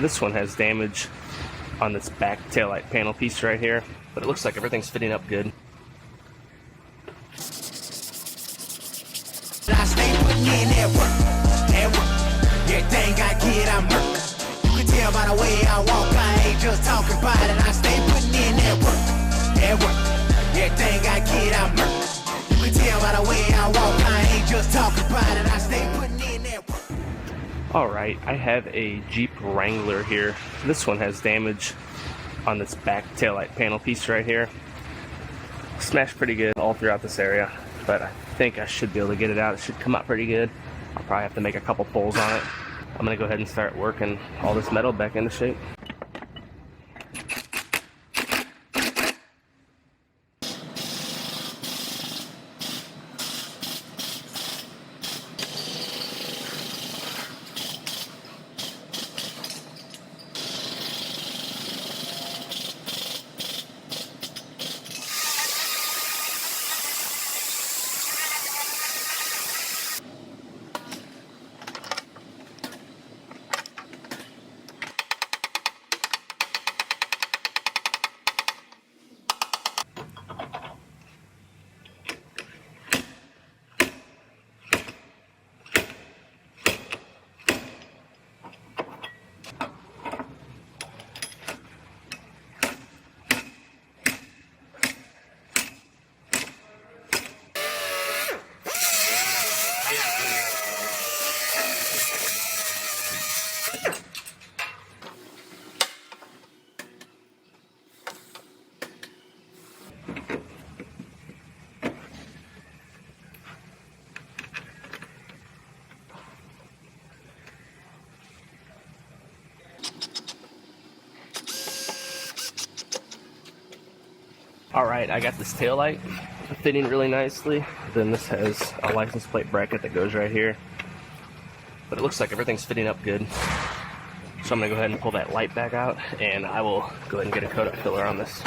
This one has damage on this back taillight panel piece right here, but it looks like everything's fitting up good. I stay putting in that work. Everything I get, I murk. You can tell by the way I walk, I ain't just talking about it. I stay putting in that work. Everything I get, I murk. You can tell by the way I walk, I ain't just talking about it. I stay putting in that work. Alright, I have a Jeep Wrangler here. This one has damage on this back taillight panel piece right here. Smashed pretty good all throughout this area, but I think I should be able to get it out. It should come out pretty good. I'll probably have to make a couple pulls on it. I'm going to go ahead and start working all this metal back into shape. Alright, I got this taillight fitting really nicely. Then this has a license plate bracket that goes right here. But it looks like everything's fitting up good. So I'm going to go ahead and pull that light back out, and I will go ahead and get a coat of filler on this.